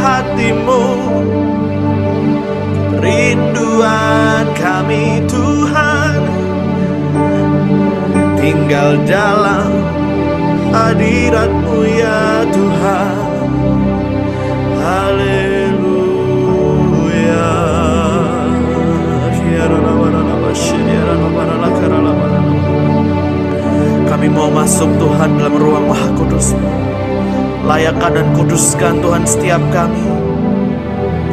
hatimu. Rinduan kami Tuhan, tinggal dalam hadirat-Mu ya Tuhan. Haleluya. Kami mau masuk Tuhan dalam ruang Maha Kudus-Mu. Layakkan dan kuduskan Tuhan setiap kami.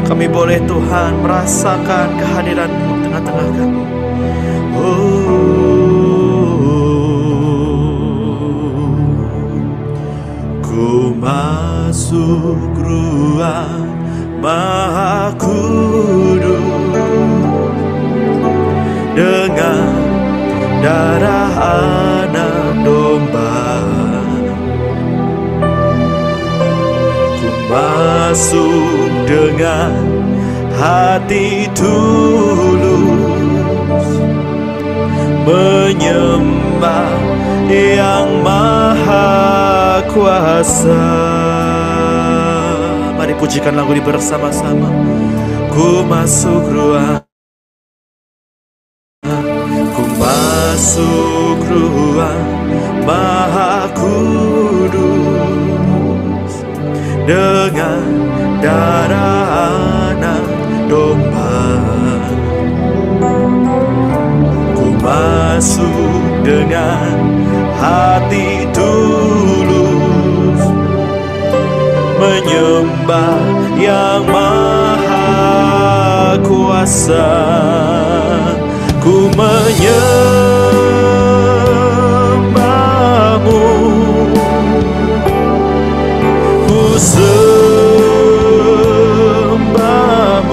Kami boleh Tuhan merasakan kehadiran-Mu di tengah-tengah kami. Ku masuk ruang Maha Kudus dengan darah anak domba. Ku masuk dengan hati tulus, menyembah yang Maha Kuasa. Mari pujikan lagu ini bersama-sama. Ku masuk ruang, ku masuk ruang Maha Kudus dengan darah anak domba. Ku masuk dengan hati tulus, menyembah yang Maha Kuasa. Ku menyembah-Mu, ku sembah-Mu.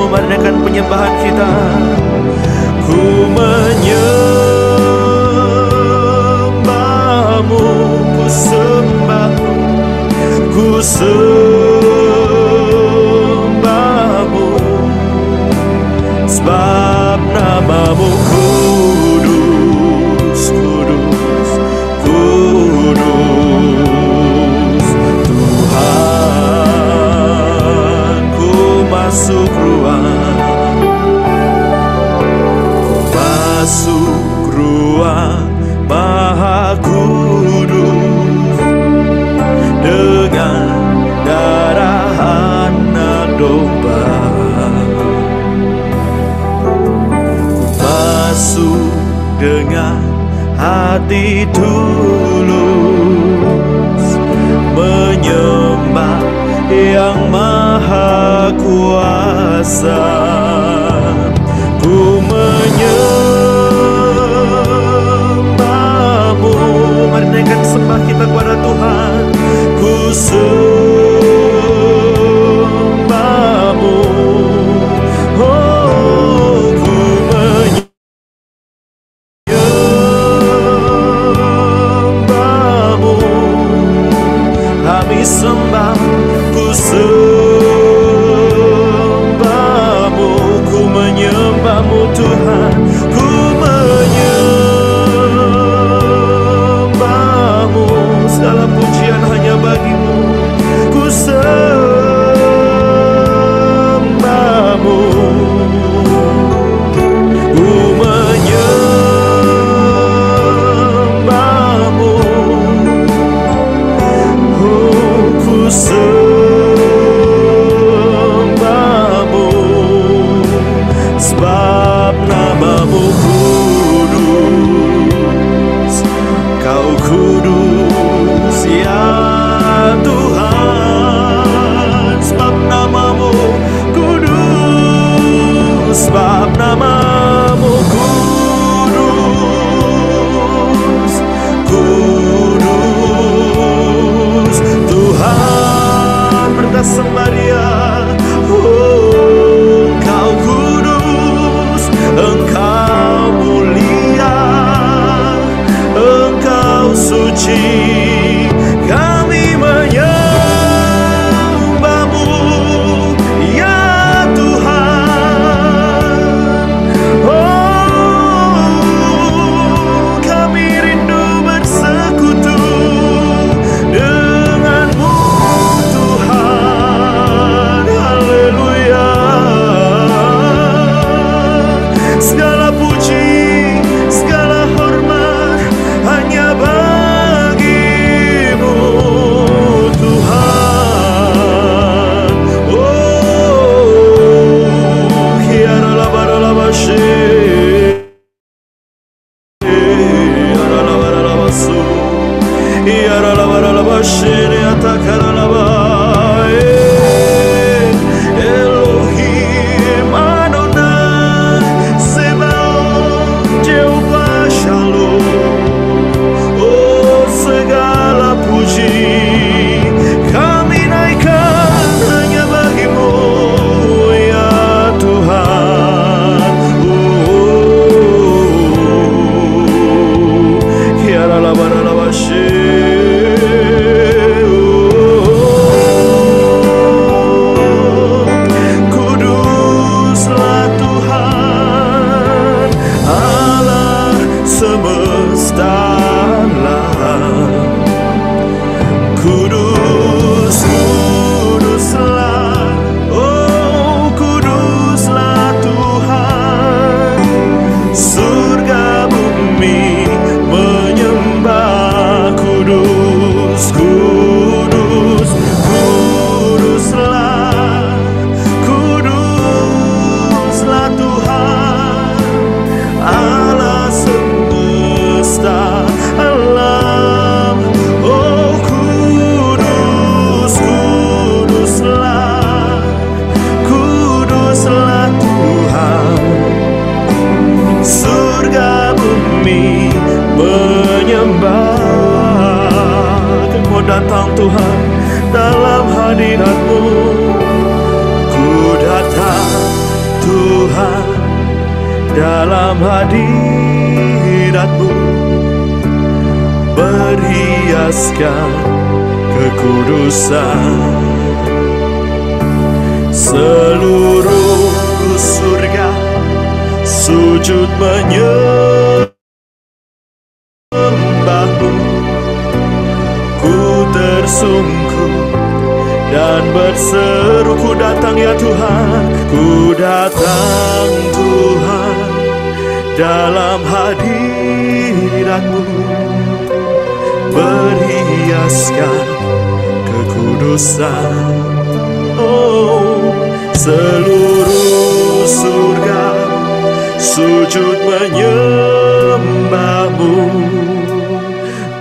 Mari naikkan penyembahan kita. Ku menyembah-Mu, ku sembah-Mu, ku sembah-Mu, sebab nama-Mu kudus, kudus, kudus. Tuhan, ku masuk ruang, ku masuk ruang Maha Kudus dengan darah anak domba. Masuk dengan hati tulus, menyembah yang Maha Kuasa. Ku menyembah-Mu. Mari naikkan sembah kita kepada Tuhan. Ku sembah-Mu. Sembah, ku sembah-Mu, ku menyembah-Mu Tuhan, ku menyembah-Mu. Segala pujian hanya bagi-Mu. Ku sembah-Mu, ku menyembah-Mu. Sembah-Mu, sebab nama-Mu kudus. Kau kudus ya Tuhan, sebab nama-Mu kudus, sebab nama-Mu kudus, kudus. Tuhan, sembah Dia. Oh, Engkau kudus, Engkau mulia, Engkau suci. Kami menyembah-Mu ya Tuhan. Oh, kami rindu bersekutu dengan-Mu Tuhan. Elohim Adonai Sebaot Jehovah Shalom. Oh, segala puji kami naikkan hanya bagimu ya Tuhan. Kiara laba laba Kuduslah Tuhan Allah semesta alam. Kudus, kuduslah, oh kuduslah Tuhan. Surga bumi menyembah. Kudus, kudus, kuduslah, kuduslah Tuhan Allah semesta alam. Oh kudus, kuduslah, kuduslah Tuhan. Surga bumi menyembah. Kami mau datang Tuhan dalam hadirat-Mu. Ku datang Tuhan dalam hadirat-Mu, berhiaskan kekudusan. Seluruh surga sujud menyembah-Mu. Ku tersungkur dan berseru, ku datang ya Tuhan. Ku datang Tuhan dalam hadirat-Mu, berhiaskan kekudusan. Oh, seluruh surga sujud menyembah-Mu.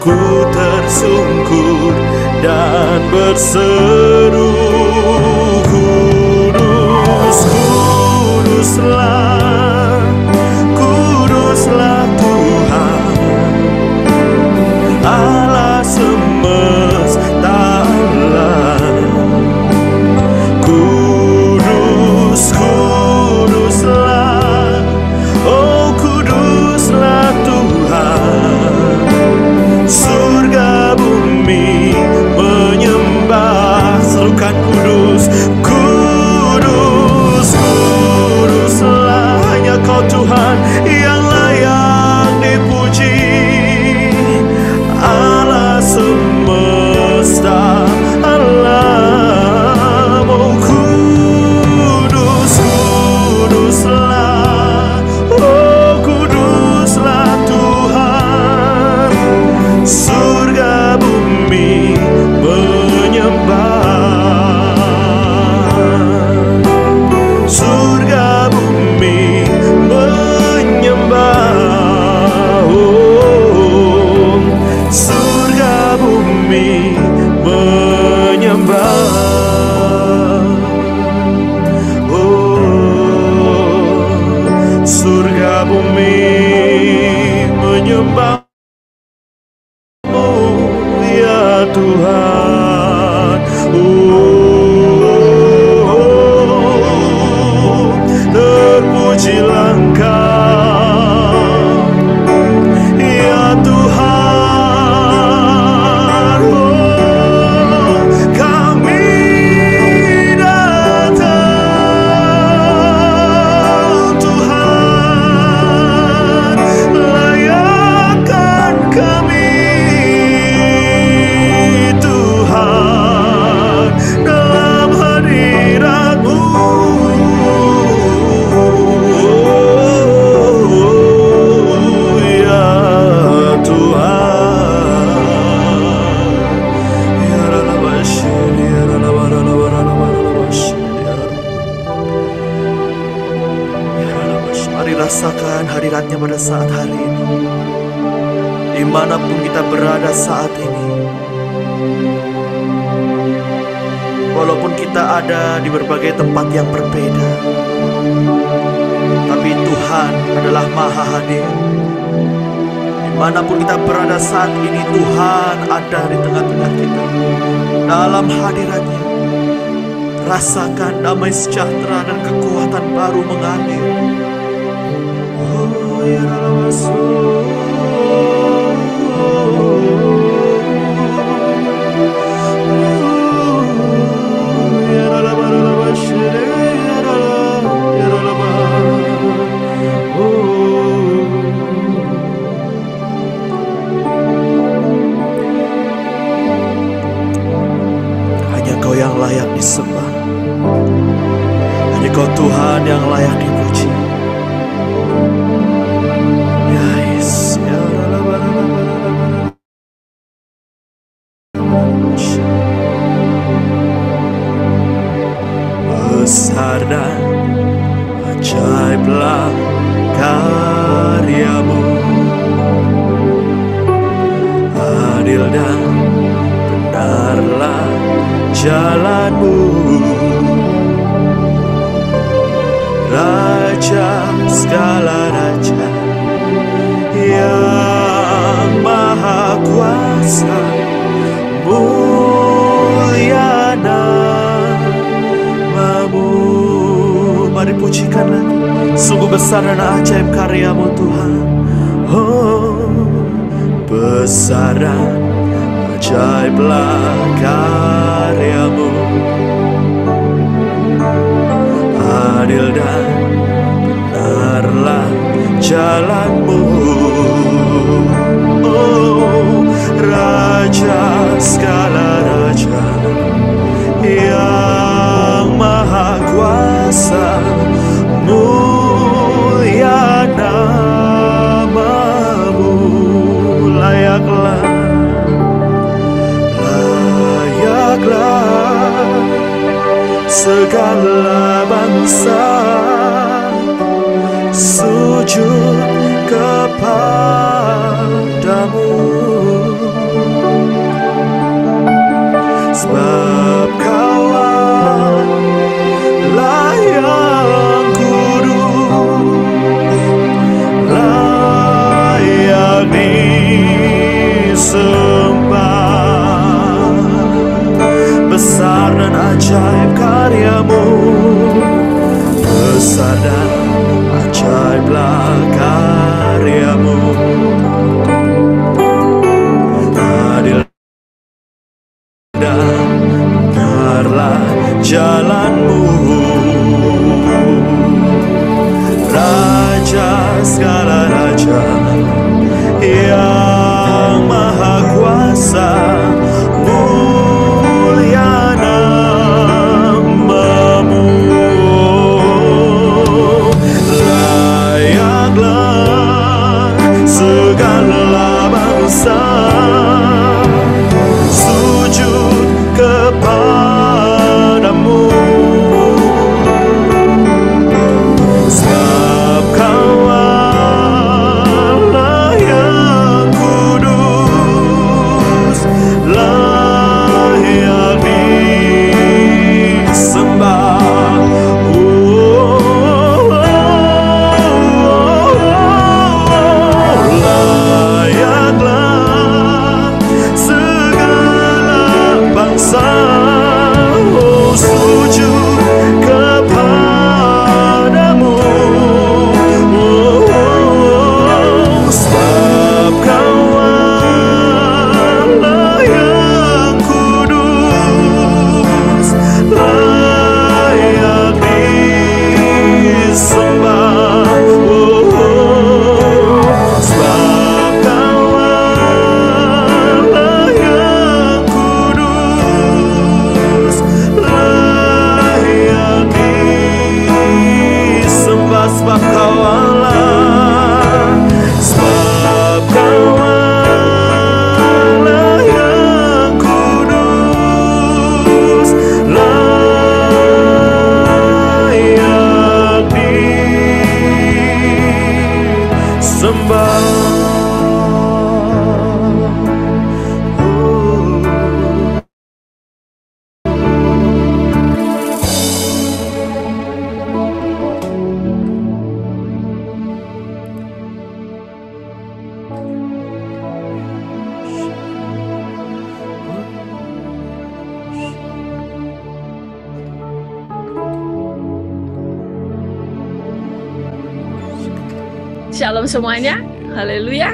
Ku tersungkur dan berseru, kudus, kuduslah, kuduslah Tuhan Allah semesta alam. Kudus, kuduslah, oh kuduslah Tuhan. Surga bumi menyembah. Serukan kudus, kudus, kuduslah. Hanya Kau Tuhan yang layak dipuji. Allah semesta alam. Oh kudus, kuduslah, oh kuduslah Tuhan. Surga bumi menyembah. Surga bumi menyembah. Oh, surga bumi menyembah. Oh, surga bumi menyembah ya Tuhan. Oh, terpujilah Engkau ya Tuhan. Oh, kami datang Tuhan, layakkan kami Tuhan dalam hadirat-Mu. Ya Tuhan. Ya Rabashir, ya Rabashir, ya Rabashir. Mari rasakan hadirat-Nya pada saat hari ini. Dimanapun kita berada saat ini, Walaupun kita ada di berbagai tempat yang berbeda, tapi Tuhan adalah Maha Hadir. Dimanapun kita berada saat ini, Tuhan ada di tengah-tengah kita. Dalam hadiratnya, rasakan damai sejahtera dan kekuatan baru mengalir. Oh, ya hanya Kau yang layak disembah, hanya Kau Tuhan yang layak dipuji. Ya Yesus, ya besar dan ajaiblah karya-Mu, adil dan benarlah jalan-Mu, Raja segala raja yang maha kuasa, mulia nama-Mu. Mari pujikan lagi. Sungguh besar dan ajaib karya-Mu Tuhan. Oh, besar dan ajaiblah karya-Mu, adil dan benarlah jalan-Mu. Oh, Raja segala raja yang maha kuasa, mulia nama-Mu. Layaklah segala bangsa sujud kepadamu, sebab Kaulah yang kudus, layak disembah. Besar dan ajaib karya-Mu, besar dan ajaiblah karya-Mu, adil dan benarlah jalan-Mu, Raja segala raja yang maha kuasa, mulia nama-Mu. Shalom semuanya, haleluya,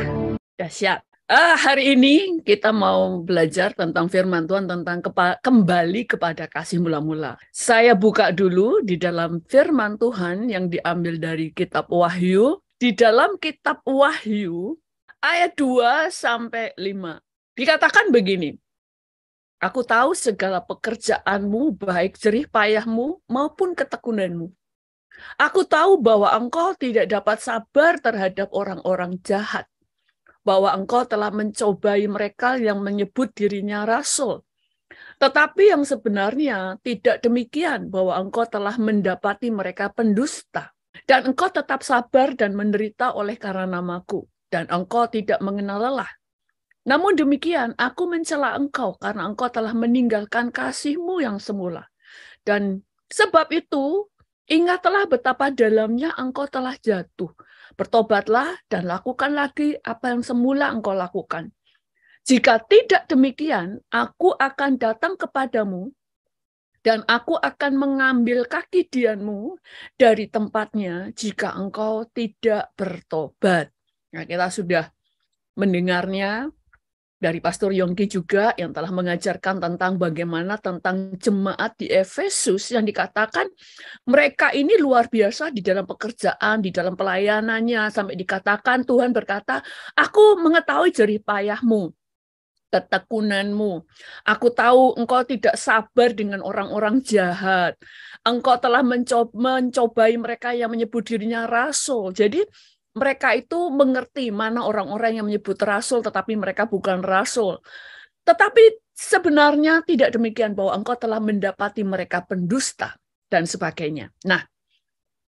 dahsyat. Hari ini kita mau belajar tentang firman Tuhan, tentang kembali kepada kasih mula-mula. Saya buka dulu di dalam firman Tuhan yang diambil dari kitab Wahyu. Di dalam kitab Wahyu, ayat 2-5, dikatakan begini, aku tahu segala pekerjaanmu, baik jerih payahmu maupun ketekunanmu. Aku tahu bahwa engkau tidak dapat sabar terhadap orang-orang jahat, bahwa engkau telah mencobai mereka yang menyebut dirinya rasul. Tetapi yang sebenarnya tidak demikian, bahwa engkau telah mendapati mereka pendusta. Dan engkau tetap sabar dan menderita oleh karena namaku, dan engkau tidak mengenal lelah. Namun demikian, aku mencela engkau karena engkau telah meninggalkan kasihmu yang semula. Dan sebab itu, ingatlah betapa dalamnya engkau telah jatuh. Bertobatlah dan lakukan lagi apa yang semula engkau lakukan. Jika tidak demikian, aku akan datang kepadamu dan aku akan mengambil kaki dianmu dari tempatnya jika engkau tidak bertobat. Nah, kita sudah mendengarnya dari Pastor Yongki juga yang telah mengajarkan tentang bagaimana tentang jemaat di Efesus yang dikatakan mereka ini luar biasa di dalam pekerjaan, di dalam pelayanannya, sampai dikatakan Tuhan berkata, aku mengetahui jerih payahmu, ketekunanmu. Aku tahu engkau tidak sabar dengan orang-orang jahat. Engkau telah mencobai mereka yang menyebut dirinya rasul. Jadi mereka itu mengerti mana orang-orang yang menyebut rasul, tetapi mereka bukan rasul. Tetapi sebenarnya tidak demikian, bahwa engkau telah mendapati mereka pendusta, dan sebagainya. Nah,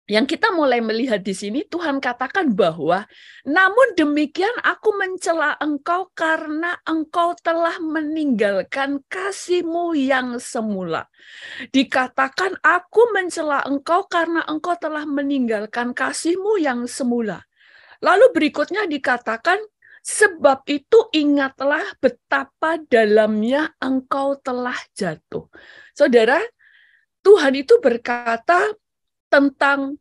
yang kita mulai melihat di sini, Tuhan katakan bahwa, namun demikian aku mencela engkau karena engkau telah meninggalkan kasihmu yang semula. Dikatakan, aku mencela engkau karena engkau telah meninggalkan kasihmu yang semula. Lalu berikutnya dikatakan, sebab itu ingatlah betapa dalamnya engkau telah jatuh. Saudara, Tuhan itu berkata tentang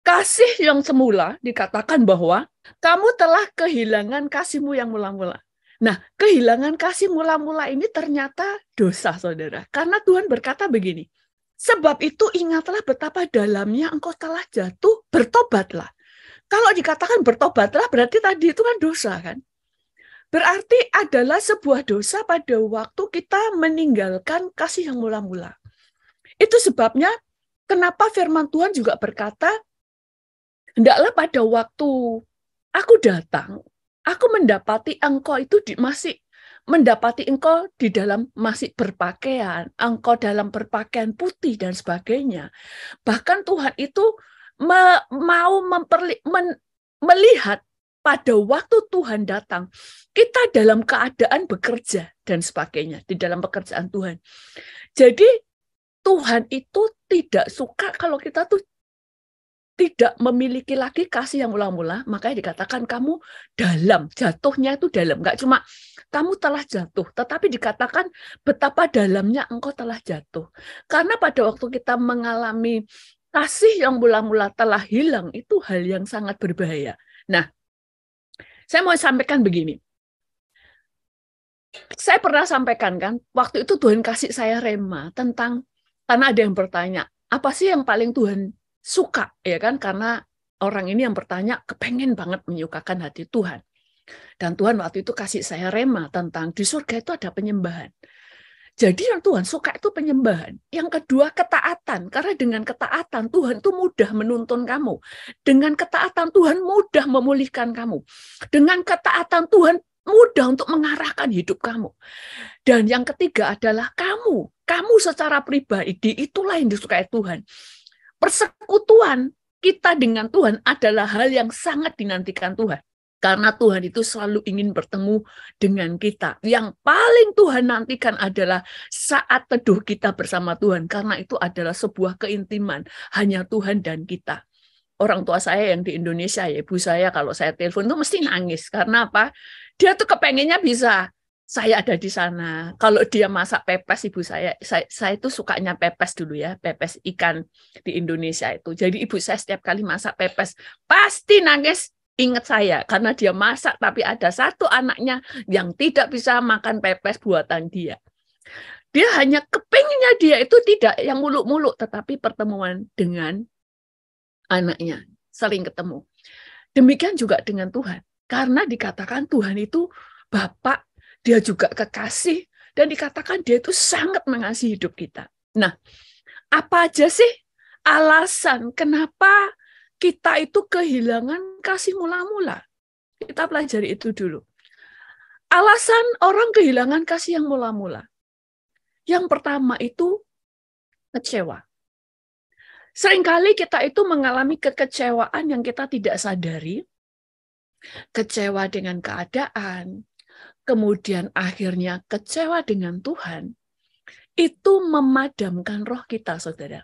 kasih yang semula, dikatakan bahwa kamu telah kehilangan kasihmu yang mula-mula. Nah, kehilangan kasih mula-mula ini ternyata dosa, saudara. Karena Tuhan berkata begini, sebab itu ingatlah betapa dalamnya engkau telah jatuh, bertobatlah. Kalau dikatakan bertobatlah, berarti tadi itu kan dosa, kan? Berarti adalah sebuah dosa pada waktu kita meninggalkan kasih yang mula-mula. Itu sebabnya kenapa firman Tuhan juga berkata, hendaklah pada waktu aku datang, aku mendapati engkau itu masih mendapati engkau di dalam masih berpakaian, engkau dalam berpakaian putih dan sebagainya. Bahkan Tuhan itu mau melihat pada waktu Tuhan datang, kita dalam keadaan bekerja dan sebagainya di dalam pekerjaan Tuhan. Jadi Tuhan itu tidak suka kalau kita tuh tidak memiliki lagi kasih yang mula-mula, makanya dikatakan kamu dalam, jatuhnya itu dalam. Enggak cuma kamu telah jatuh, tetapi dikatakan betapa dalamnya engkau telah jatuh. Karena pada waktu kita mengalami kasih yang mula-mula telah hilang, itu hal yang sangat berbahaya. Nah, saya mau sampaikan begini. Saya pernah sampaikan kan, waktu itu Tuhan kasih saya rema tentang, karena ada yang bertanya, apa sih yang paling Tuhan suka, ya kan? Karena orang ini yang bertanya kepengen banget menyukakan hati Tuhan. Dan Tuhan waktu itu kasih saya rema tentang di surga itu ada penyembahan. Jadi yang Tuhan suka itu penyembahan. Yang kedua ketaatan, karena dengan ketaatan Tuhan itu mudah menuntun kamu. Dengan ketaatan Tuhan mudah memulihkan kamu. Dengan ketaatan Tuhan mudah untuk mengarahkan hidup kamu. Dan yang ketiga adalah kamu. Kamu secara pribadi itulah yang disukai Tuhan. Persekutuan kita dengan Tuhan adalah hal yang sangat dinantikan Tuhan. Karena Tuhan itu selalu ingin bertemu dengan kita. Yang paling Tuhan nantikan adalah saat teduh kita bersama Tuhan. Karena itu adalah sebuah keintiman. Hanya Tuhan dan kita. Orang tua saya yang di Indonesia, ya ibu saya kalau saya telepon itu mesti nangis. Karena apa? Dia tuh kepengennya bisa saya ada di sana. Kalau dia masak pepes, ibu saya itu sukanya pepes dulu ya, pepes ikan di Indonesia itu. Jadi ibu saya setiap kali masak pepes, pasti nangis ingat saya. Karena dia masak, tapi ada satu anaknya yang tidak bisa makan pepes buatan dia. Dia hanya kepinginnya dia itu tidak yang muluk-muluk, tetapi pertemuan dengan anaknya. Sering ketemu. Demikian juga dengan Tuhan. Karena dikatakan Tuhan itu Bapa, dia juga kekasih, dan dikatakan dia itu sangat mengasihi hidup kita. Nah, apa aja sih alasan kenapa kita itu kehilangan kasih mula-mula? Kita pelajari itu dulu. Alasan orang kehilangan kasih yang mula-mula. Yang pertama itu kecewa. Seringkali kita itu mengalami kekecewaan yang kita tidak sadari, kecewa dengan keadaan, kemudian akhirnya kecewa dengan Tuhan, itu memadamkan roh kita, saudara.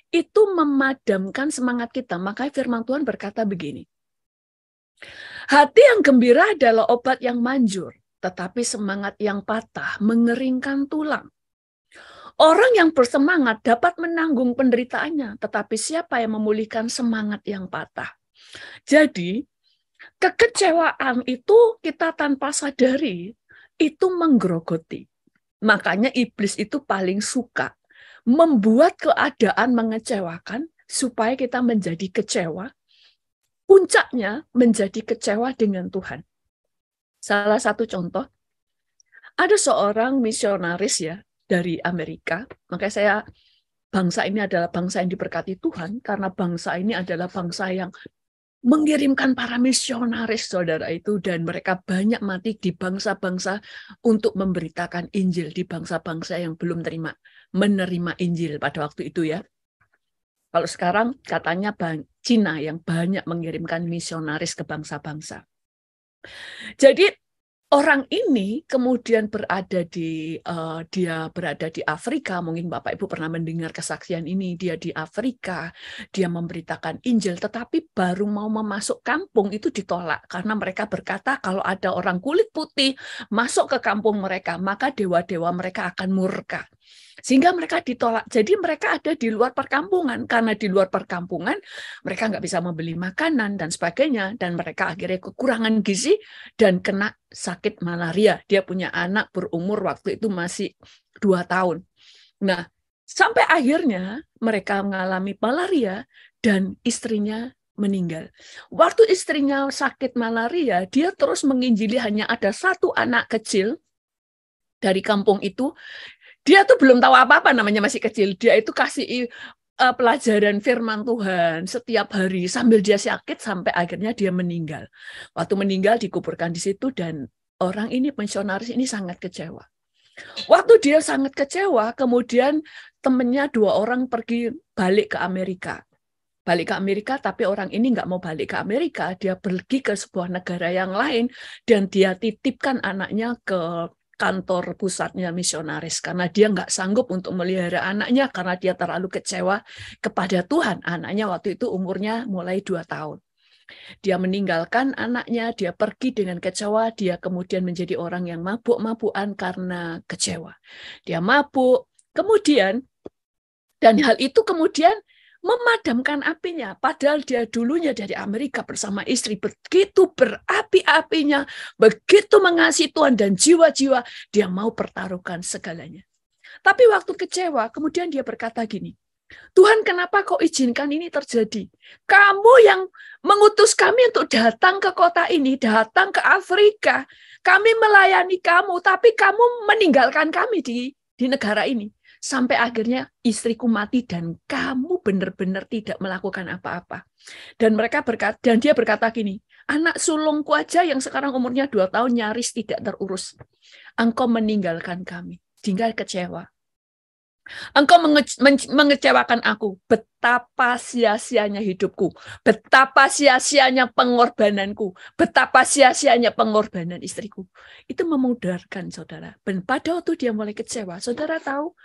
Itu memadamkan semangat kita. Makanya firman Tuhan berkata begini, hati yang gembira adalah obat yang manjur, tetapi semangat yang patah mengeringkan tulang. Orang yang bersemangat dapat menanggung penderitaannya, tetapi siapa yang memulihkan semangat yang patah? Jadi, kekecewaan itu kita tanpa sadari, itu menggerogoti. Makanya iblis itu paling suka membuat keadaan mengecewakan supaya kita menjadi kecewa. Puncaknya menjadi kecewa dengan Tuhan. Salah satu contoh, ada seorang misionaris ya, dari Amerika. Makanya bangsa ini adalah bangsa yang diberkati Tuhan, karena bangsa ini adalah bangsa yang mengirimkan para misionaris, saudara itu, dan mereka banyak mati di bangsa-bangsa untuk memberitakan Injil di bangsa-bangsa yang belum menerima Injil pada waktu itu ya. Kalau sekarang katanya Cina yang banyak mengirimkan misionaris ke bangsa-bangsa. Jadi orang ini kemudian dia berada di Afrika. Mungkin Bapak Ibu pernah mendengar kesaksian ini. Dia di Afrika, dia memberitakan Injil, tetapi baru mau memasuk kampung itu ditolak karena mereka berkata kalau ada orang kulit putih masuk ke kampung mereka, maka dewa-dewa mereka akan murka. Sehingga mereka ditolak. Jadi mereka ada di luar perkampungan. Karena di luar perkampungan mereka nggak bisa membeli makanan dan sebagainya. Dan mereka akhirnya kekurangan gizi dan kena sakit malaria. Dia punya anak berumur waktu itu masih 2 tahun. Nah, sampai akhirnya mereka mengalami malaria dan istrinya meninggal. Waktu istrinya sakit malaria, dia terus menginjili, hanya ada satu anak kecil dari kampung itu. Dia tuh belum tahu apa-apa, namanya masih kecil. Dia itu kasih pelajaran firman Tuhan setiap hari sambil dia sakit sampai akhirnya dia meninggal. Waktu meninggal dikuburkan di situ dan orang ini, misionaris ini sangat kecewa. Waktu dia sangat kecewa, kemudian temennya 2 orang pergi balik ke Amerika. Balik ke Amerika, tapi orang ini nggak mau balik ke Amerika. Dia pergi ke sebuah negara yang lain dan dia titipkan anaknya ke kantor pusatnya misionaris karena dia nggak sanggup untuk melihara anaknya karena dia terlalu kecewa kepada Tuhan. Anaknya waktu itu umurnya mulai 2 tahun. Dia meninggalkan anaknya, dia pergi dengan kecewa, dia kemudian menjadi orang yang mabuk-mabukan karena kecewa. Dia mabuk, kemudian, dan hal itu kemudian memadamkan apinya. Padahal dia dulunya dari Amerika bersama istri begitu berapi-apinya, begitu mengasihi Tuhan dan jiwa-jiwa, dia mau pertaruhkan segalanya. Tapi waktu kecewa, kemudian dia berkata gini, Tuhan, kenapa kau izinkan ini terjadi? Kamu yang mengutus kami untuk datang ke kota ini, datang ke Afrika. Kami melayani kamu, tapi kamu meninggalkan kami di negara ini. Sampai akhirnya istriku mati dan kamu benar-benar tidak melakukan apa-apa. Dan dia berkata gini, anak sulungku aja yang sekarang umurnya 2 tahun nyaris tidak terurus. Engkau meninggalkan kami. Hingga kecewa. Engkau mengecewakan aku. Betapa sia-sianya hidupku. Betapa sia-sianya pengorbananku. Betapa sia-sianya pengorbanan istriku. Itu memudarkan, saudara. Dan pada waktu dia mulai kecewa, saudara tahu,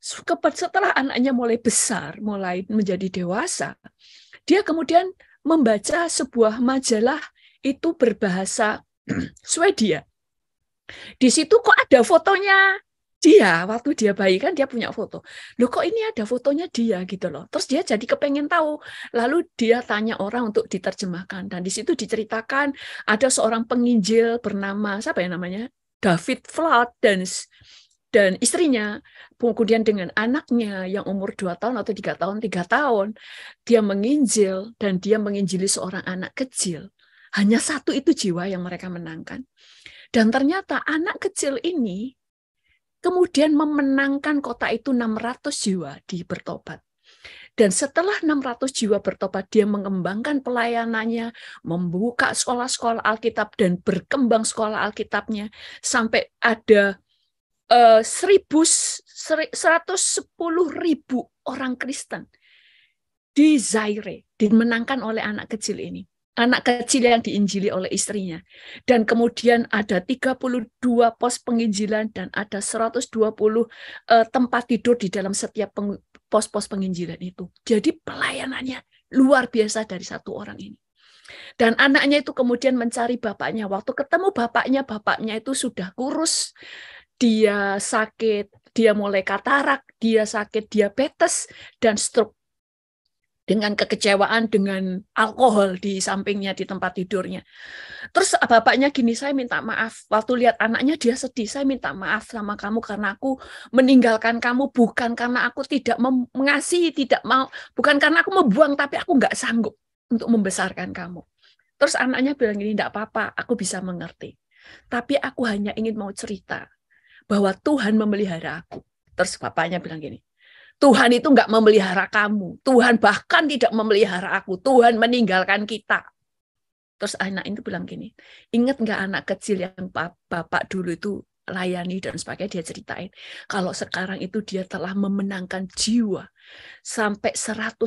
setelah anaknya mulai besar, mulai menjadi dewasa, dia kemudian membaca sebuah majalah itu berbahasa Swedia. Di situ kok ada fotonya dia, waktu dia bayi kan dia punya foto. Loh kok ini ada fotonya dia gitu loh. Terus dia jadi kepengen tahu. Lalu dia tanya orang untuk diterjemahkan. Dan di situ diceritakan ada seorang penginjil bernama, siapa ya namanya? David Flood dan istrinya. Kemudian dengan anaknya yang umur 2 tahun atau 3 tahun, dia menginjil dan dia menginjili seorang anak kecil. Hanya satu itu jiwa yang mereka menangkan. Dan ternyata anak kecil ini kemudian memenangkan kota itu 600 jiwa di bertobat. Dan setelah 600 jiwa bertobat, dia mengembangkan pelayanannya, membuka sekolah-sekolah Alkitab dan berkembang sekolah Alkitabnya sampai ada 110.000 orang Kristen di Zaire dimenangkan oleh anak kecil ini. Anak kecil yang diinjili oleh istrinya. Dan kemudian ada 32 pos penginjilan dan ada 120 tempat tidur di dalam setiap pos-pos penginjilan itu. Jadi pelayanannya luar biasa dari satu orang ini. Dan anaknya itu kemudian mencari bapaknya. Waktu ketemu bapaknya itu sudah kurus. Dia sakit, dia mulai katarak, dia sakit diabetes dan stroke. Dengan kekecewaan, dengan alkohol di sampingnya, di tempat tidurnya. Terus bapaknya gini, saya minta maaf. Waktu lihat anaknya dia sedih, saya minta maaf sama kamu karena aku meninggalkan kamu, bukan karena aku tidak mengasihi, tidak mau, bukan karena aku membuang, tapi aku nggak sanggup untuk membesarkan kamu. Terus anaknya bilang gini, enggak apa-apa, aku bisa mengerti. Tapi aku hanya ingin mau cerita bahwa Tuhan memelihara aku. Terus bapaknya bilang gini, Tuhan itu enggak memelihara kamu. Tuhan bahkan tidak memelihara aku. Tuhan meninggalkan kita. Terus anak itu bilang gini, ingat enggak anak kecil yang bapak dulu itu layani dan sebagainya, dia ceritain. Kalau sekarang itu dia telah memenangkan jiwa. Sampai 110.000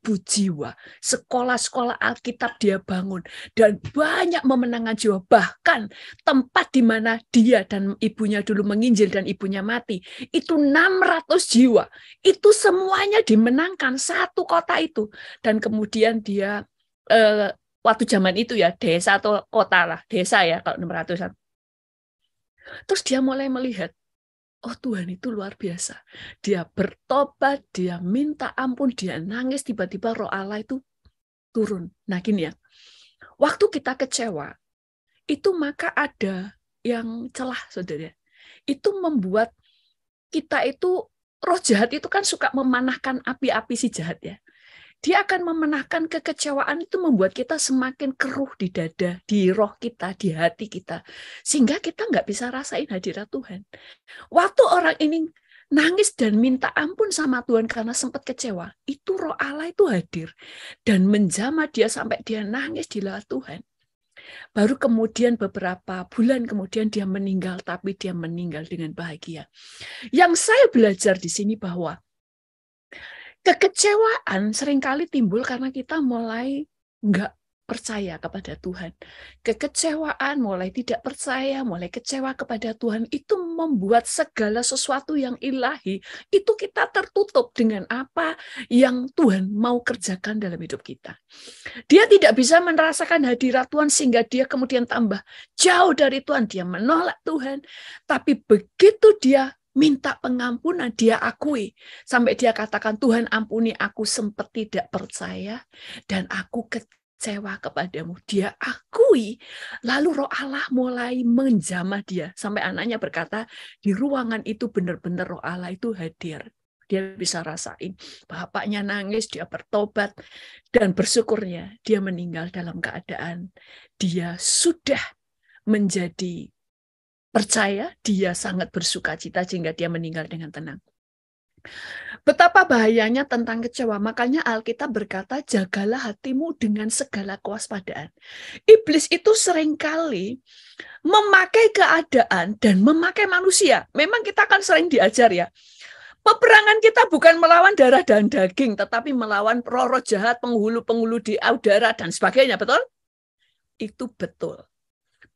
jiwa. Sekolah-sekolah Alkitab dia bangun. Dan banyak memenangkan jiwa. Bahkan tempat di mana dia dan ibunya dulu menginjil dan ibunya mati. Itu 600 jiwa. Itu semuanya dimenangkan satu kota itu. Dan kemudian dia, waktu zaman itu ya, desa atau kota lah. Desa ya kalau 600-an. Terus dia mulai melihat, oh Tuhan itu luar biasa. Dia bertobat, dia minta ampun, dia nangis, tiba-tiba roh Allah itu turun. Nah gini ya, waktu kita kecewa, itu maka ada yang celah, saudara. Itu membuat kita itu, roh jahat itu kan suka memanahkan api-api si jahat ya. Dia akan memenahkan kekecewaan itu membuat kita semakin keruh di dada, di roh kita, di hati kita. Sehingga kita nggak bisa rasain hadirat Tuhan. Waktu orang ini nangis dan minta ampun sama Tuhan karena sempat kecewa, itu roh Allah itu hadir. Dan menjamah dia sampai dia nangis di lawat Tuhan. Baru kemudian beberapa bulan kemudian dia meninggal, tapi dia meninggal dengan bahagia. Yang saya belajar di sini bahwa kekecewaan seringkali timbul karena kita mulai nggak percaya kepada Tuhan. Kekecewaan, mulai tidak percaya, mulai kecewa kepada Tuhan, itu membuat segala sesuatu yang ilahi, itu kita tertutup dengan apa yang Tuhan mau kerjakan dalam hidup kita. Dia tidak bisa merasakan hadirat Tuhan sehingga dia kemudian tambah jauh dari Tuhan, dia menolak Tuhan. Tapi begitu dia minta pengampunan, dia akui. Sampai dia katakan, Tuhan ampuni aku sempat tidak percaya dan aku kecewa kepadamu. Dia akui. Lalu roh Allah mulai menjamah dia. Sampai anaknya berkata, di ruangan itu benar-benar roh Allah itu hadir. Dia bisa rasain. Bapaknya nangis, dia bertobat. Dan bersyukurnya dia meninggal dalam keadaan dia sudah menjadi percaya, dia sangat bersukacita sehingga dia meninggal dengan tenang. Betapa bahayanya tentang kecewa. Makanya Alkitab berkata, jagalah hatimu dengan segala kewaspadaan. Iblis itu seringkali memakai keadaan dan memakai manusia. Memang kita kan sering diajar ya. Peperangan kita bukan melawan darah dan daging, tetapi melawan roh-roh jahat, penghulu-penghulu di udara dan sebagainya. Betul? Itu betul.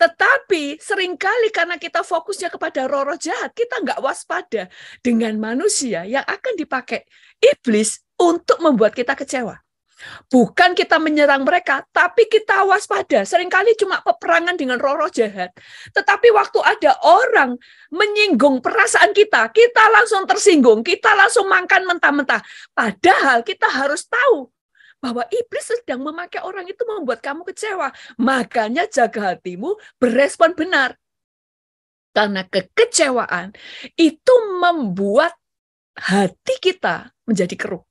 Tetapi seringkali karena kita fokusnya kepada roh-roh jahat, kita nggak waspada dengan manusia yang akan dipakai iblis untuk membuat kita kecewa. Bukan kita menyerang mereka, tapi kita waspada. Seringkali cuma peperangan dengan roh-roh jahat. Tetapi waktu ada orang menyinggung perasaan kita, kita langsung tersinggung, kita langsung makan mentah-mentah. Padahal kita harus tahu bahwa iblis sedang memakai orang itu membuat kamu kecewa. Makanya jaga hatimu, berespon benar. Karena kekecewaan itu membuat hati kita menjadi keruh.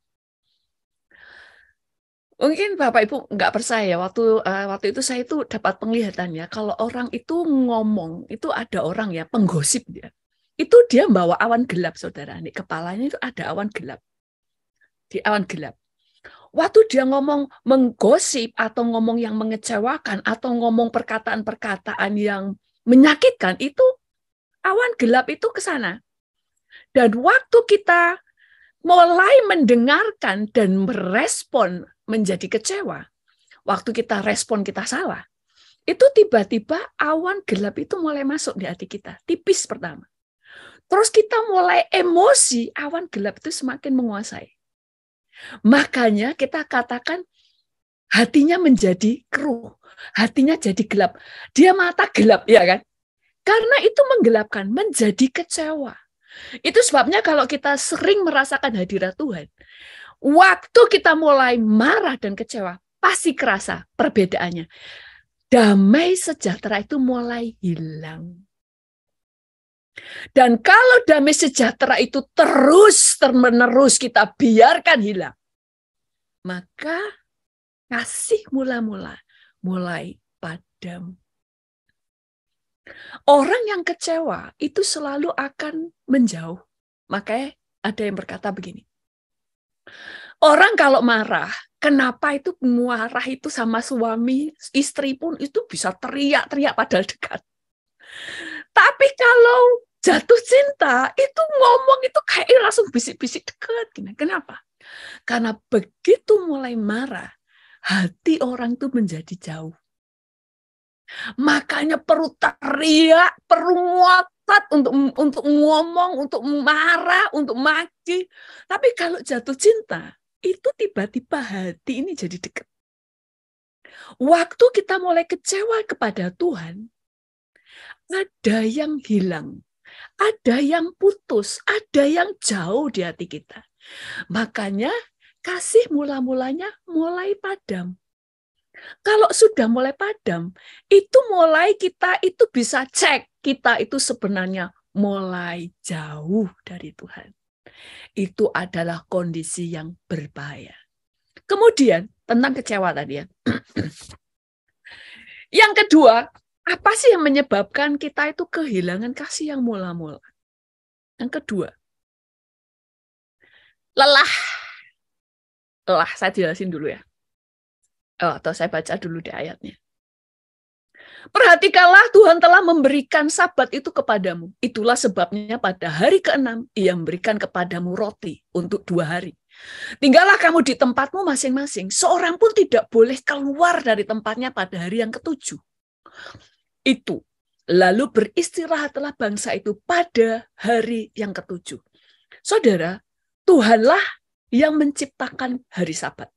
Mungkin Bapak Ibu nggak percaya, waktu itu saya itu dapat penglihatannya, kalau orang itu ngomong, itu ada orang ya, penggosip dia. Itu dia membawa awan gelap, saudara. Di kepalanya itu ada awan gelap. Di awan gelap. Waktu dia ngomong menggosip, atau ngomong yang mengecewakan, atau ngomong perkataan-perkataan yang menyakitkan, itu awan gelap itu ke sana. Dan waktu kita mulai mendengarkan dan merespon menjadi kecewa, waktu kita respon kita salah, itu tiba-tiba awan gelap itu mulai masuk di hati kita, tipis pertama. Terus kita mulai emosi, awan gelap itu semakin menguasai. Makanya kita katakan hatinya menjadi keruh, hatinya jadi gelap. Dia mata gelap, ya kan? Karena itu menggelapkan, menjadi kecewa. Itu sebabnya kalau kita sering merasakan hadirat Tuhan, waktu kita mulai marah dan kecewa, pasti kerasa perbedaannya. Damai sejahtera itu mulai hilang. Dan kalau damai sejahtera itu terus-menerus kita biarkan hilang, maka kasih mula-mula mulai padam. Orang yang kecewa itu selalu akan menjauh. Makanya ada yang berkata begini, orang kalau marah, kenapa itu marah itu sama suami, istri pun itu bisa teriak-teriak padahal dekat. Tapi kalau jatuh cinta, itu ngomong itu kayak langsung bisik-bisik dekat. Kenapa? Karena begitu mulai marah, hati orang itu menjadi jauh. Makanya perlu teriak, perlu ngotot untuk ngomong, untuk marah, untuk maki. Tapi kalau jatuh cinta, itu tiba-tiba hati ini jadi dekat. Waktu kita mulai kecewa kepada Tuhan, ada yang hilang, ada yang putus, ada yang jauh di hati kita. Makanya kasih mula-mulanya mulai padam. Kalau sudah mulai padam, itu mulai kita itu bisa cek kita itu sebenarnya mulai jauh dari Tuhan. Itu adalah kondisi yang berbahaya. Kemudian tentang kecewa tadi ya. Yang kedua, apa sih yang menyebabkan kita itu kehilangan kasih yang mula-mula? Yang kedua, lelah. Lelah, saya jelasin dulu ya. Atau saya baca dulu di ayatnya. Perhatikanlah, Tuhan telah memberikan Sabat itu kepadamu. Itulah sebabnya pada hari ke-6 Ia memberikan kepadamu roti untuk 2 hari. Tinggallah kamu di tempatmu masing-masing. Seorang pun tidak boleh keluar dari tempatnya pada hari yang ke-7. Itu. Lalu beristirahatlah bangsa itu pada hari yang ke-7. Saudara, Tuhanlah yang menciptakan hari Sabat.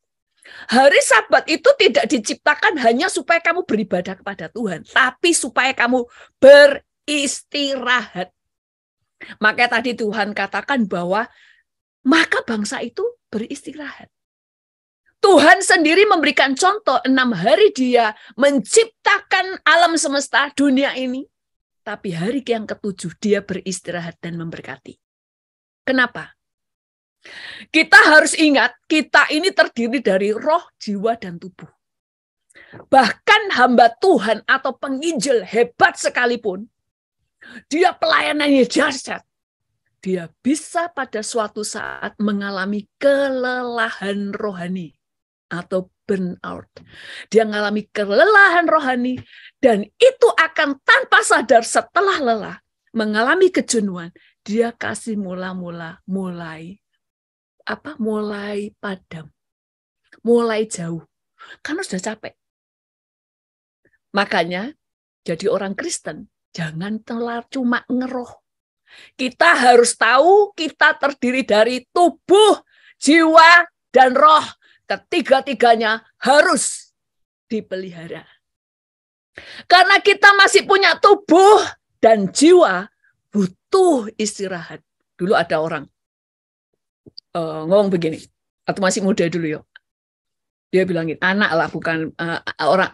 Hari Sabat itu tidak diciptakan hanya supaya kamu beribadah kepada Tuhan, tapi supaya kamu beristirahat. Maka tadi Tuhan katakan bahwa maka bangsa itu beristirahat. Tuhan sendiri memberikan contoh 6 hari dia menciptakan alam semesta dunia ini, tapi hari yang ke-7 dia beristirahat dan memberkati. Kenapa? Kita harus ingat, kita ini terdiri dari roh, jiwa, dan tubuh. Bahkan hamba Tuhan atau penginjil hebat sekalipun, dia pelayanannya dahsyat, dia bisa pada suatu saat mengalami kelelahan rohani atau burnout. Dia mengalami kelelahan rohani, dan itu akan tanpa sadar setelah lelah, mengalami kejenuhan, dia kasih mula-mula mulai padam, mulai jauh, karena sudah capek. Makanya jadi orang Kristen jangan cuma ngeroh. Kita harus tahu kita terdiri dari tubuh, jiwa, dan roh. Ketiga-tiganya harus dipelihara. Karena kita masih punya tubuh dan jiwa, butuh istirahat. Dulu ada orang ngomong begini, atau masih muda dulu ya. Dia bilangin, anak lah, bukan orang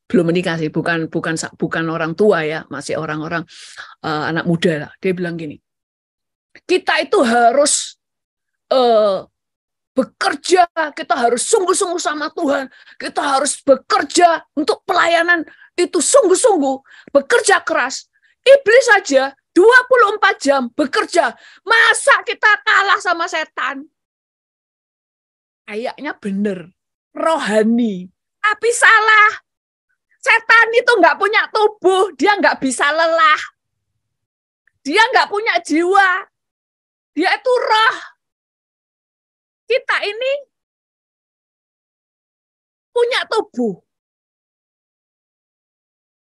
belum menikah sih, bukan orang tua ya, masih orang-orang anak muda lah. Dia bilang gini, kita itu harus bekerja, kita harus sungguh-sungguh sama Tuhan, kita harus bekerja untuk pelayanan itu sungguh-sungguh, bekerja keras. Iblis saja 24 jam bekerja, masa kita kalah sama setan? Kayaknya bener, rohani, tapi salah. Setan itu nggak punya tubuh, dia nggak bisa lelah, dia nggak punya jiwa, dia itu roh. Kita ini punya tubuh.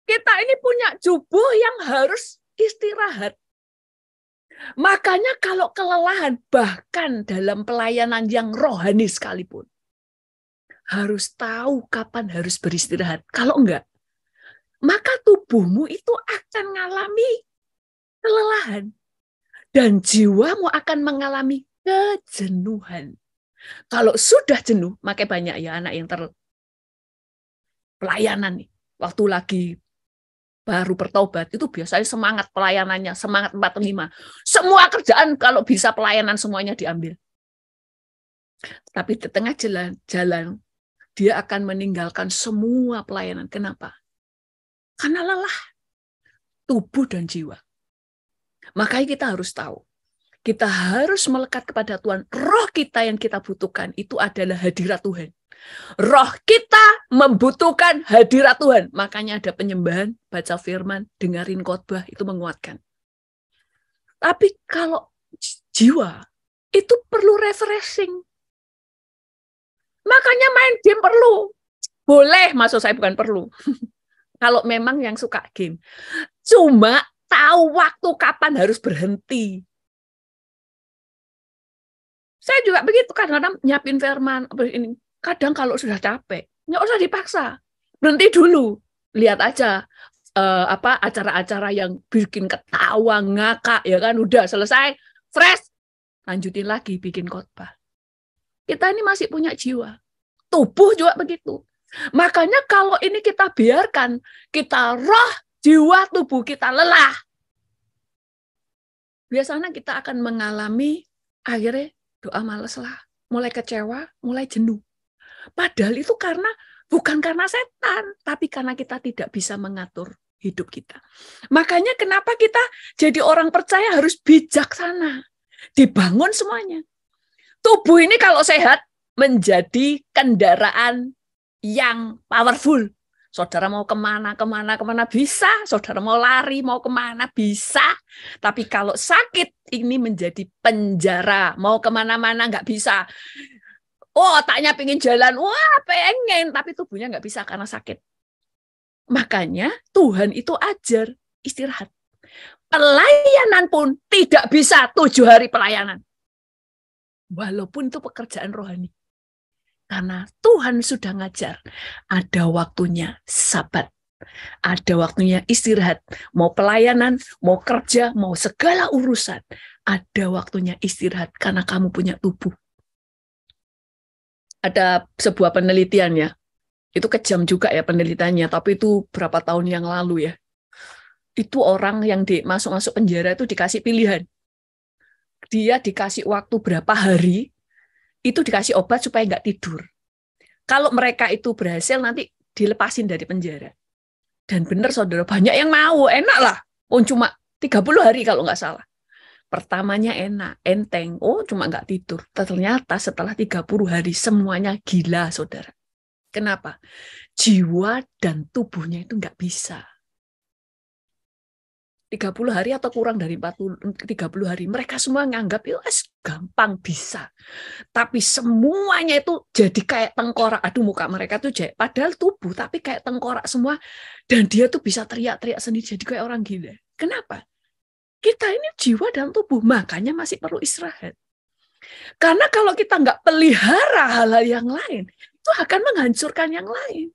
Kita ini punya tubuh yang harus istirahat. Makanya kalau kelelahan, bahkan dalam pelayanan yang rohani sekalipun, harus tahu kapan harus beristirahat. Kalau enggak, maka tubuhmu itu akan mengalami kelelahan. Dan jiwamu akan mengalami kejenuhan. Kalau sudah jenuh, makanya banyak ya anak yang pelayanan nih. Waktu lagi baru bertobat, itu biasanya semangat pelayanannya, semangat 45. Semua kerjaan kalau bisa pelayanan semuanya diambil. Tapi di tengah jalan, dia akan meninggalkan semua pelayanan. Kenapa? Karena lelah tubuh dan jiwa. Makanya kita harus tahu, kita harus melekat kepada Tuhan. Roh kita yang kita butuhkan itu adalah hadirat Tuhan. Roh kita membutuhkan hadirat Tuhan. Makanya ada penyembahan, baca firman, dengerin khotbah, itu menguatkan. Tapi kalau jiwa, itu perlu refreshing. Makanya main game perlu. Boleh, maksud saya bukan perlu. Kalau memang yang suka game. Cuma tahu waktu kapan harus berhenti. Saya juga begitu, kadang-kadang nyiapin firman. Kadang kalau sudah capek, nggak usah dipaksa. Berhenti dulu. Lihat aja acara-acara yang bikin ketawa, ngakak, ya kan, udah selesai, fresh. Lanjutin lagi bikin khotbah. Kita ini masih punya jiwa. Tubuh juga begitu. Makanya kalau ini kita biarkan, kita roh, jiwa, tubuh kita lelah. Biasanya kita akan mengalami akhirnya doa malas lah, mulai kecewa, mulai jenuh. Padahal itu bukan karena setan, tapi karena kita tidak bisa mengatur hidup kita. Makanya kenapa kita jadi orang percaya harus bijaksana. Dibangun semuanya. Tubuh ini kalau sehat menjadi kendaraan yang powerful. Saudara mau kemana bisa. Saudara mau lari, mau kemana bisa. Tapi kalau sakit, ini menjadi penjara. Mau kemana-mana nggak bisa. Oh, otaknya pengen jalan. Wah, pengen. Tapi tubuhnya nggak bisa karena sakit. Makanya Tuhan itu ajar istirahat. Pelayanan pun tidak bisa 7 hari pelayanan. Walaupun itu pekerjaan rohani. Karena Tuhan sudah ngajar, ada waktunya sabat, ada waktunya istirahat, mau pelayanan, mau kerja, mau segala urusan, ada waktunya istirahat karena kamu punya tubuh. Ada sebuah penelitian ya, itu kejam juga ya penelitiannya, tapi itu berapa tahun yang lalu ya. Itu orang yang masuk penjara itu dikasih pilihan. Dia dikasih waktu berapa hari, itu dikasih obat supaya nggak tidur. Kalau mereka itu berhasil, nanti dilepasin dari penjara. Dan benar saudara, banyak yang mau, enak lah. Oh, cuma 30 hari kalau nggak salah. Pertamanya enak, enteng. Oh, cuma nggak tidur. Ternyata setelah 30 hari, semuanya gila saudara. Kenapa? Jiwa dan tubuhnya itu nggak bisa. 30 hari atau kurang dari 30 hari. Mereka semua nganggap itu gampang bisa. Tapi semuanya itu jadi kayak tengkorak. Aduh, muka mereka tuh padahal tubuh, tapi kayak tengkorak semua. Dan dia tuh bisa teriak-teriak sendiri, jadi kayak orang gila. Kenapa? Kita ini jiwa dan tubuh, makanya masih perlu istirahat. Karena kalau kita nggak pelihara hal-hal yang lain, itu akan menghancurkan yang lain.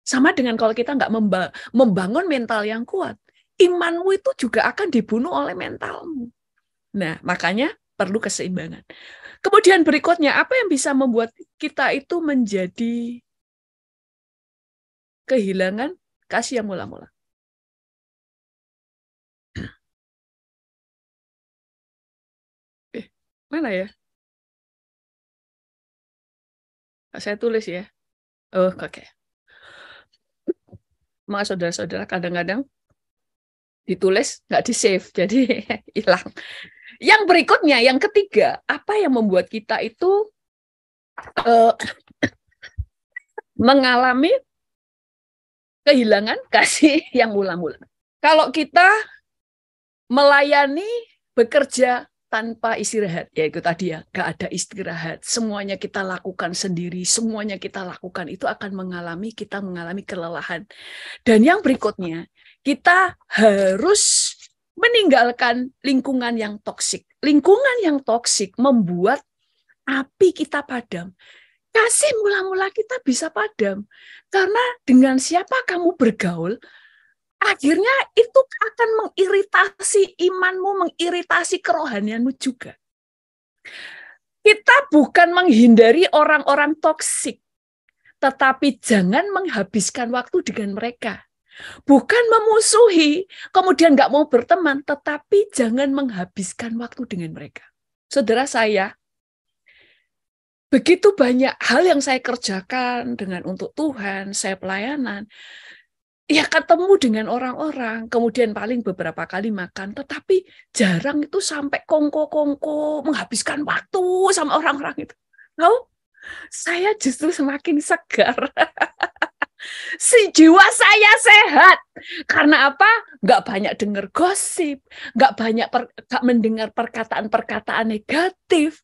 Sama dengan kalau kita nggak membangun mental yang kuat, imanmu itu juga akan dibunuh oleh mentalmu. Nah, makanya perlu keseimbangan. Kemudian berikutnya, apa yang bisa membuat kita itu menjadi kehilangan kasih yang mula-mula? Mana ya? Saya tulis ya. Oh, oke. Maaf saudara-saudara, kadang-kadang ditulis nggak di-save, jadi hilang. Yang berikutnya, yang ketiga, apa yang membuat kita itu mengalami kehilangan kasih yang mula-mula? Kalau kita melayani, bekerja tanpa istirahat, yaitu tadi ya, nggak ada istirahat, semuanya kita lakukan sendiri, semuanya kita lakukan, itu akan kita mengalami kelelahan. Dan yang berikutnya, kita harus meninggalkan lingkungan yang toksik. Lingkungan yang toksik membuat api kita padam. Kasih mula-mula kita bisa padam. Karena dengan siapa kamu bergaul, akhirnya itu akan mengiritasi imanmu, mengiritasi kerohanianmu juga. Kita bukan menghindari orang-orang toksik, tetapi jangan menghabiskan waktu dengan mereka. Bukan memusuhi, kemudian nggak mau berteman, tetapi jangan menghabiskan waktu dengan mereka. Saudara saya, begitu banyak hal yang saya kerjakan dengan untuk Tuhan, saya pelayanan, ya ketemu dengan orang-orang, kemudian paling beberapa kali makan, tetapi jarang itu sampai kongko-kongko menghabiskan waktu sama orang-orang itu. Tahu? Saya justru semakin segar. Si jiwa saya sehat. Karena apa? Nggak banyak dengar gosip, nggak banyak mendengar perkataan-perkataan negatif.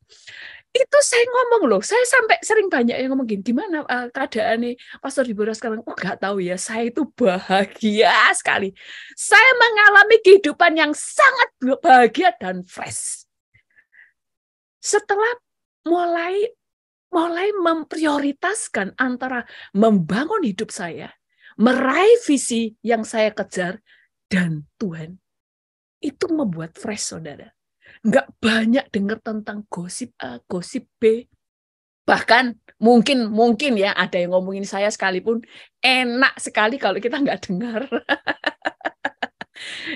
Itu saya ngomong loh, saya sampai sering banyak yang ngomong gini, gimana keadaan nih Pastor Deborah sekarang? Oh nggak tahu ya, saya itu bahagia sekali. Saya mengalami kehidupan yang sangat bahagia dan fresh. Setelah mulai memprioritaskan antara membangun hidup saya, meraih visi yang saya kejar, dan Tuhan. Itu membuat fresh, saudara. Nggak banyak dengar tentang gosip A, gosip B. Bahkan mungkin ya ada yang ngomongin saya sekalipun, enak sekali kalau kita nggak dengar.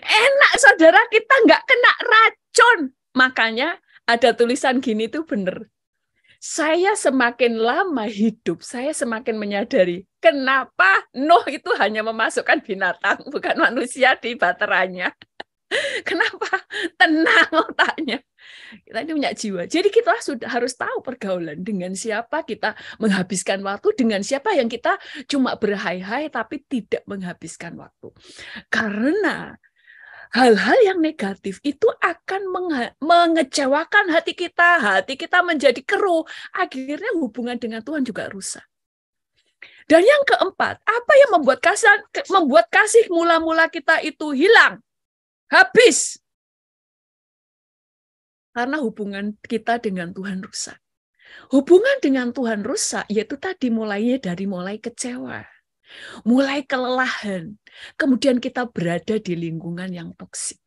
Enak, saudara, kita nggak kena racun. Makanya ada tulisan gini tuh bener. Saya semakin lama hidup, saya semakin menyadari kenapa Nuh itu hanya memasukkan binatang, bukan manusia di baterainya. Kenapa? Tenang otaknya. Kita ini punya jiwa. Jadi kita sudah harus tahu pergaulan dengan siapa kita menghabiskan waktu, dengan siapa yang kita cuma berhai-hai tapi tidak menghabiskan waktu. Karena hal-hal yang negatif itu akan mengecewakan hati kita menjadi keruh, akhirnya hubungan dengan Tuhan juga rusak. Dan yang keempat, apa yang membuat kasih mula-mula kita itu hilang, habis? Karena hubungan kita dengan Tuhan rusak. Hubungan dengan Tuhan rusak, yaitu tadi mulai kecewa, mulai kelelahan, kemudian kita berada di lingkungan yang toksik.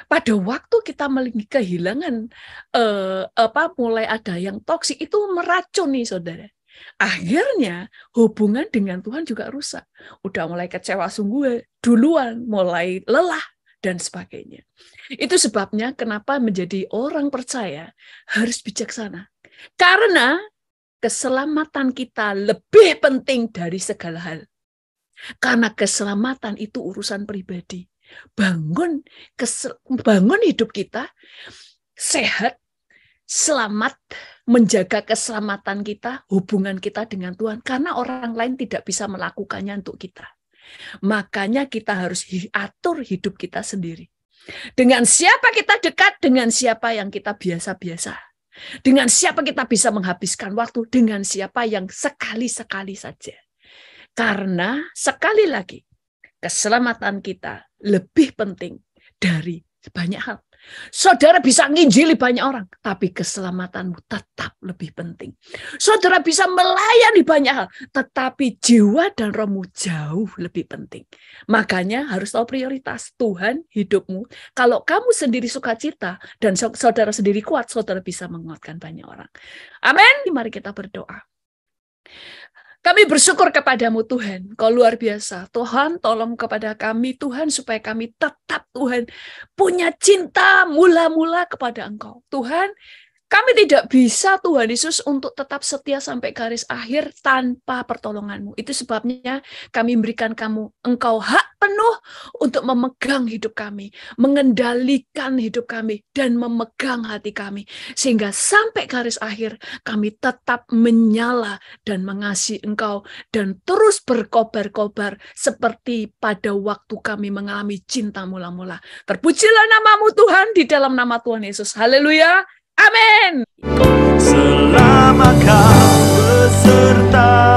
Pada waktu kita kehilangan mulai ada yang toksik, itu meracuni, saudara. Akhirnya hubungan dengan Tuhan juga rusak. Udah mulai kecewa sungguh duluan, mulai lelah dan sebagainya. Itu sebabnya kenapa menjadi orang percaya harus bijaksana. Karena keselamatan kita lebih penting dari segala hal. Karena keselamatan itu urusan pribadi. Bangun hidup kita sehat, selamat, menjaga keselamatan kita, hubungan kita dengan Tuhan. Karena orang lain tidak bisa melakukannya untuk kita. Makanya kita harus atur hidup kita sendiri. Dengan siapa kita dekat, dengan siapa yang kita biasa-biasa. Dengan siapa kita bisa menghabiskan waktu, dengan siapa yang sekali-sekali saja. Karena sekali lagi, keselamatan kita lebih penting dari banyak hal. Saudara bisa nginjili banyak orang, tapi keselamatanmu tetap lebih penting. Saudara bisa melayani banyak hal, tetapi jiwa dan rohmu jauh lebih penting. Makanya harus tahu prioritas Tuhan hidupmu. Kalau kamu sendiri sukacita dan saudara sendiri kuat, saudara bisa menguatkan banyak orang. Amin. Mari kita berdoa. Kami bersyukur kepadamu Tuhan, Kau luar biasa. Tuhan tolong kepada kami Tuhan supaya kami tetap Tuhan punya cinta mula-mula kepada Engkau. Tuhan, kami tidak bisa Tuhan Yesus untuk tetap setia sampai garis akhir tanpa pertolongan-Mu. Itu sebabnya kami memberikan Engkau hak penuh untuk memegang hidup kami, mengendalikan hidup kami, dan memegang hati kami. Sehingga sampai garis akhir kami tetap menyala dan mengasihi Engkau dan terus berkobar-kobar seperti pada waktu kami mengalami cinta mula-mula. Terpujilah nama-Mu Tuhan di dalam nama Tuhan Yesus. Haleluya. Amin. Selama kau beserta